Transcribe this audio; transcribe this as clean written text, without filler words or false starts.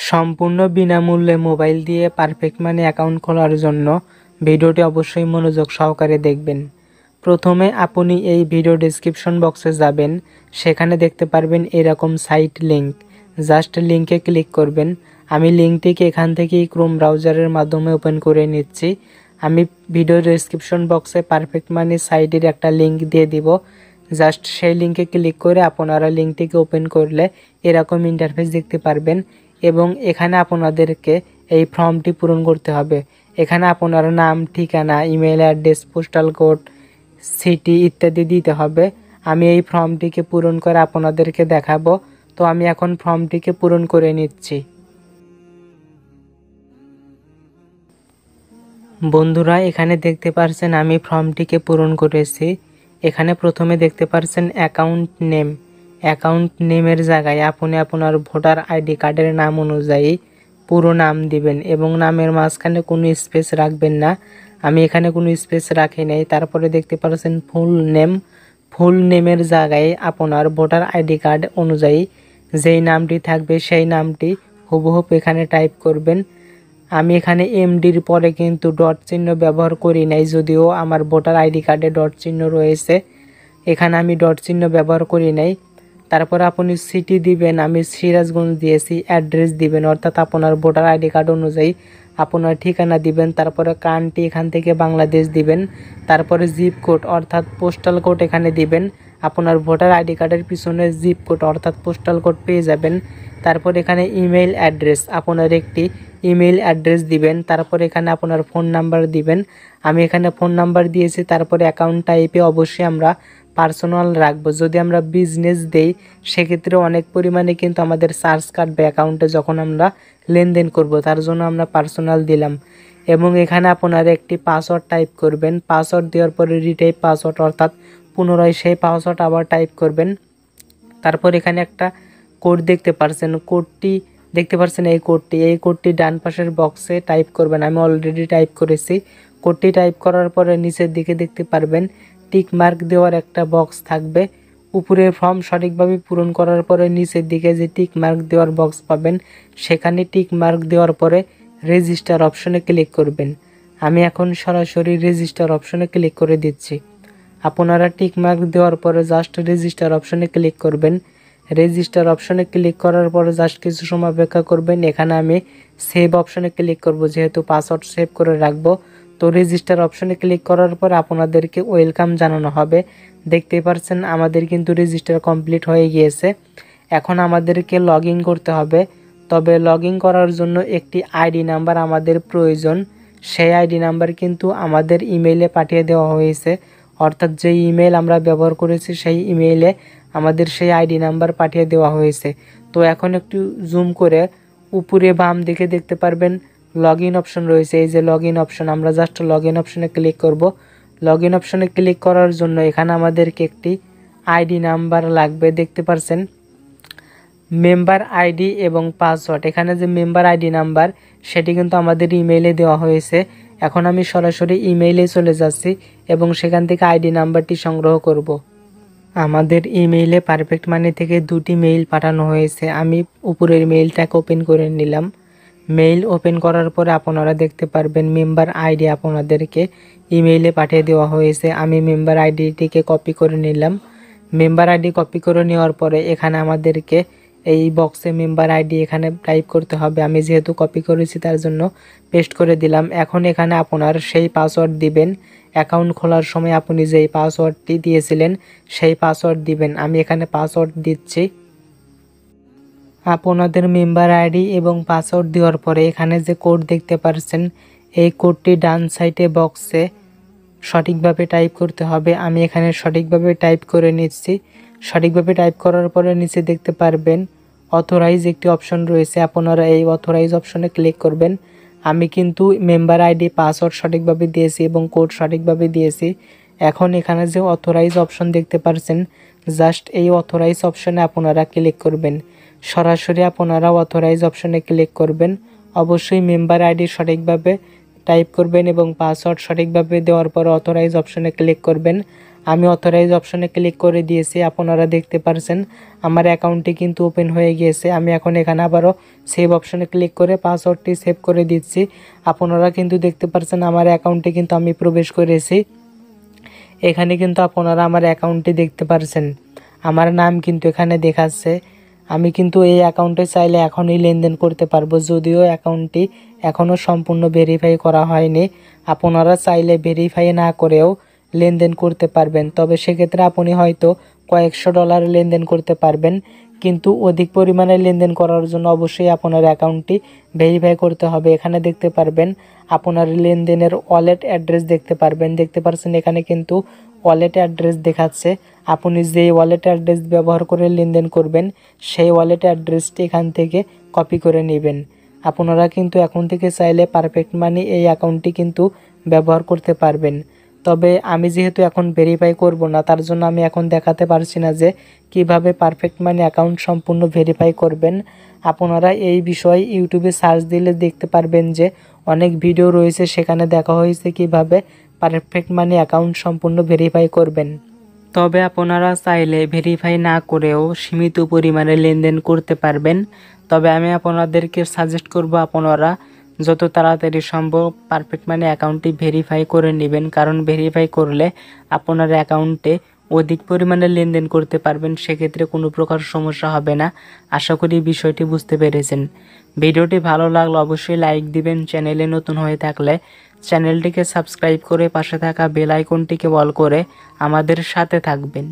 সম্পূর্ণ বিনামূল্যে মোবাইল দিয়ে পারফেক্ট মানি অ্যাকাউন্ট খোলার জন্য ভিডিওটি অবশ্যই মনোযোগ সহকারে দেখবেন। প্রথমে আপনি এই ভিডিও ডেসক্রিপশন বক্সে যাবেন, সেখানে দেখতে পারবেন এরকম সাইট লিংক। জাস্ট লিংকে ক্লিক করবেন। আমি লিংকটিকে এখান থেকেই ক্রোম ব্রাউজারের মাধ্যমে ওপেন করে নিচ্ছি। আমি ভিডিও ডেসক্রিপশন বক্সে পারফেক্ট মানি সাইটের একটা লিংক দিয়ে দিব। জাস্ট সেই লিংকে ক্লিক করে আপনারা লিংকটিকে ওপেন করলে এরকম ইন্টারফেস দেখতে পারবেন এবং এখানে আপনাদেরকে এই ফর্মটি পূরণ করতে হবে। এখানে আপনার নাম, ঠিকানা, email address, postal code, city ইত্যাদি দিতে হবে। আমি এই ফর্মটিকে পূরণ করে আপনাদেরকে দেখাবো। তো আমি এখন ফর্মটিকে পূরণ করে নিচ্ছি। বন্ধুরা, এখানে দেখতে পাচ্ছেন আমি ফর্মটিকে পূরণ করেছি। এখানে প্রথমে দেখতে পাচ্ছেন অ্যাকাউন্ট নেম। অ্যাকাউন্ট নেমের জায়গায় আপনি আপনার ভোটার আইডি কার্ডের নাম অনুযায়ী পুরো নাম দিবেন এবং নামের মাঝখানে কোনো স্পেস রাখবেন না। আমি এখানে কোনো স্পেস রাখি নাই। তারপরে দেখতে পাচ্ছেন ফুল নেম। ফুল নেমের জায়গায় আপনার ভোটার আইডি কার্ড অনুযায়ী যেই নামটি থাকবে সেই নামটি হুবহু এখানে টাইপ করবেন। আমি এখানে এমডির পরে কিন্তু ডট চিহ্ন ব্যবহার করি নাই, যদিও আমার ভোটার আইডি কার্ডে ডট চিহ্ন রয়েছে। এখানে আমি ডট চিহ্ন ব্যবহার করি নাই। তারপর আপনি সিটি দিবেন, আমি সিরাজগঞ্জ দিয়েছি। অ্যাড্রেস দিবেন, অর্থাৎ আপনার ভোটার আইডি কার্ড অনুযায়ী আপনার ঠিকানা দিবেন। তারপরে কান্ট্রি এখান থেকে বাংলাদেশ দিবেন। তারপরে জিপ কোড অর্থাৎ পোস্টাল কোড এখানে দিবেন। আপনার ভোটার আইডি কার্ডের পিছনে জিপ কোড অর্থাৎ পোস্টাল কোড পেয়ে যাবেন। তারপর এখানে ইমেল অ্যাড্রেস, আপনার একটি ইমেল অ্যাড্রেস দিবেন। তারপর এখানে আপনার ফোন নাম্বার দিবেন। আমি এখানে ফোন নাম্বার দিয়েছি। তারপরে অ্যাকাউন্ট টাইপে অবশ্যই আমরা পার্সোনাল রাখবো। যদি আমরা বিজনেস দেই সেক্ষেত্রে অনেক পরিমাণে কিন্তু আমাদের চার্জ কাটবে অ্যাকাউন্টে যখন আমরা লেনদেন করব, তার জন্য আমরা পার্সোনাল দিলাম। এবং এখানে আপনারা একটি পাসওয়ার্ড টাইপ করবেন। পাসওয়ার্ড দেওয়ার পরে রিটাইপ পাসওয়ার্ড অর্থাৎ পুনরায় সেই পাসওয়ার্ড আবার টাইপ করবেন। তারপর এখানে একটা কোড দেখতে পাচ্ছেন, কোডটি দেখতে পাচ্ছেন এই কোডটি ডান পাশের বক্সে টাইপ করবেন। আমি অলরেডি টাইপ করেছি। কোডটি টাইপ করার পরে নিচের দিকে দেখতে পারবেন টিক মার্ক দেওয়ার একটা বক্স থাকবে। উপরে ফর্ম সঠিকভাবে পূরণ করার পরে নিচের দিকে যে টিক মার্ক দেওয়ার বক্স পাবেন, সেখানে টিক মার্ক দেওয়ার পরে রেজিস্টার অপশনে ক্লিক করবেন। আমি এখন সরাসরি রেজিস্টার অপশনে ক্লিক করে দিচ্ছি। আপনারা টিক মার্ক দেওয়ার পরে জাস্ট রেজিস্টার অপশনে ক্লিক করবেন। রেজিস্টার অপশনে ক্লিক করার পরে জাস্ট কিছু সময় অপেক্ষা করবেন। এখানে আমি সেভ অপশনে ক্লিক করব, যেহেতু পাসওয়ার্ড সেভ করে রাখবো। তো রেজিস্টার অপশনে ক্লিক করার পর আপনাদেরকে ওয়েলকাম জানানো হবে। দেখতেই পাচ্ছেন আমাদের কিন্তু রেজিস্টার কমপ্লিট হয়ে গিয়েছে। এখন আমাদেরকে লগ ইন করতে হবে। তবে লগ ইন করার জন্য একটি আইডি নাম্বার আমাদের প্রয়োজন। সেই আইডি নাম্বার কিন্তু আমাদের ইমেইলে পাঠিয়ে দেওয়া হয়েছে, অর্থাৎ যে ইমেল আমরা ব্যবহার করেছি সেই ইমেইলে আমাদের সেই আইডি নাম্বার পাঠিয়ে দেওয়া হয়েছে। তো এখন একটু জুম করে উপরে বাম দিকে দেখতে পারবেন লগ ইন অপশন রয়েছে। এই যে লগ ইন অপশন, আমরা জাস্ট লগ ইন অপশনে ক্লিক করব। লগ ইন অপশনে ক্লিক করার জন্য এখানে আমাদেরকে একটি আইডি নাম্বার লাগবে। দেখতে পাচ্ছেন মেম্বার আইডি এবং পাসওয়ার্ড। এখানে যে মেম্বার আইডি নাম্বার সেটি কিন্তু আমাদের ইমেইলে দেওয়া হয়েছে। এখন আমি সরাসরি ইমেইলে চলে যাচ্ছি এবং সেখান থেকে আইডি নাম্বারটি সংগ্রহ করব। আমাদের ইমেইলে পারফেক্ট মানি থেকে দুটি মেইল পাঠানো হয়েছে। আমি উপরের মেইলটাকে ওপেন করে নিলাম। মেইল ওপেন করার পরে আপনারা দেখতে পারবেন মেম্বার আইডি আপনাদেরকে ইমেইলে পাঠিয়ে দেওয়া হয়েছে। আমি মেম্বার আইডিটিকে কপি করে নিলাম। মেম্বার আইডি কপি করে নেওয়ার পরে এখানে আমাদেরকে এই বক্সে মেম্বার আইডি এখানে টাইপ করতে হবে। আমি যেহেতু কপি করেছি তার জন্য পেস্ট করে দিলাম। এখন এখানে আপনার সেই পাসওয়ার্ড দিবেন। অ্যাকাউন্ট খোলার সময় আপনি যেই পাসওয়ার্ডটি দিয়েছিলেন সেই পাসওয়ার্ড দিবেন। আমি এখানে পাসওয়ার্ড দিচ্ছি। আপনাদের মেম্বার আইডি এবং পাসওয়ার্ড দেওয়ার পরে এখানে যে কোড দেখতে পাচ্ছেন এই কোডটি ডান সাইডে বক্সে সঠিকভাবে টাইপ করতে হবে। আমি এখানে সঠিকভাবে টাইপ করে নিচ্ছি। সঠিকভাবে টাইপ করার পরে নিচে দেখতে পারবেন অথরাইজ একটি অপশন রয়েছে। আপনারা এই অথরাইজ অপশনে ক্লিক করবেন। আমি কিন্তু মেম্বার আইডি পাসওয়ার্ড সঠিকভাবে দিয়েছি এবং কোড সঠিকভাবে দিয়েছি। এখন এখানে যে অথরাইজ অপশন দেখতে পাচ্ছেন, জাস্ট এই অথরাইজ অপশনে আপনারা ক্লিক করবেন। সরাসরি আপনারা অথরাইজ অপশনে ক্লিক করবেন। অবশ্যই মেম্বার আইডি সঠিকভাবে টাইপ করবেন এবং পাসওয়ার্ড সঠিকভাবে দেওয়ার পর অথরাইজ অপশনে ক্লিক করবেন। আমি অথরাইজ অপশনে ক্লিক করে দিয়েছি। আপনারা দেখতে পারছেন আমার অ্যাকাউন্টটি কিন্তু ওপেন হয়ে গিয়েছে। আমি এখন এখানে আবারও সেভ অপশনে ক্লিক করে পাসওয়ার্ডটি সেভ করে দিচ্ছি। আপনারা কিন্তু দেখতে পারছেন আমার অ্যাকাউন্টে কিন্তু আমি প্রবেশ করেছি। এখানে কিন্তু আপনারা আমার অ্যাকাউন্টটি দেখতে পারছেন, আমার নাম কিন্তু এখানে দেখাচ্ছে। আমি কিন্তু এই অ্যাকাউন্টে চাইলে এখনই লেনদেন করতে পারবো, যদিও অ্যাকাউন্টটি এখনও সম্পূর্ণ ভেরিফাই করা হয়নি। আপনারা চাইলে ভেরিফাই না করেও লেনদেন করতে পারবেন, তবে সেক্ষেত্রে আপনি হয়তো কয়েকশো ডলার লেনদেন করতে পারবেন। কিন্তু অধিক পরিমাণে লেনদেন করার জন্য অবশ্যই আপনার অ্যাকাউন্টটি ভেরিফাই করতে হবে। এখানে দেখতে পারবেন আপনার লেনদেনের ওয়ালেট অ্যাড্রেস দেখতে পারবেন। দেখতে পাচ্ছেন এখানে কিন্তু ওয়ালেট অ্যাড্রেস দেখাচ্ছে। আপনি যেই ওয়ালেট অ্যাড্রেস ব্যবহার করে লেনদেন করবেন সেই ওয়ালেট অ্যাড্রেসটি এখান থেকে কপি করে নেবেন। আপনারা কিন্তু এখন থেকে চাইলে পারফেক্ট মানি এই অ্যাকাউন্টটি কিন্তু ব্যবহার করতে পারবেন। তবে আমি যেহেতু এখন ভেরিফাই করব না, তার জন্য আমি এখন দেখাতে পারছি না যে কিভাবে পারফেক্ট মানি অ্যাকাউন্ট সম্পূর্ণ ভেরিফাই করবেন। আপনারা এই বিষয়ে ইউটিউবে সার্চ দিলে দেখতে পারবেন যে অনেক ভিডিও রয়েছে, সেখানে দেখা হয়েছে কিভাবে পারফেক্ট মানি অ্যাকাউন্ট সম্পূর্ণ ভেরিফাই করবেন। তবে আপনারা চাইলে ভেরিফাই না করেও সীমিত পরিমাণে লেনদেন করতে পারবেন। তবে আমি আপনাদেরকে সাজেস্ট করব আপনারা যত তাড়াতাড়ি সম্ভব পারফেক্ট মানি অ্যাকাউন্টটি ভেরিফাই করে নেবেন, কারণ ভেরিফাই করলে আপনার অ্যাকাউন্টে অধিক পরিমাণে লেনদেন করতে পারবেন, সেক্ষেত্রে কোনো প্রকার সমস্যা হবে না। আশা করি বিষয়টি বুঝতে পেরেছেন। ভিডিওটি ভালো লাগলে অবশ্যই লাইক দিবেন। চ্যানেলে নতুন হয়ে থাকলে চ্যানেলটিকে সাবস্ক্রাইব করে পাশে থাকা বেল আইকনটিকে অল করে আমাদের সাথে থাকবেন।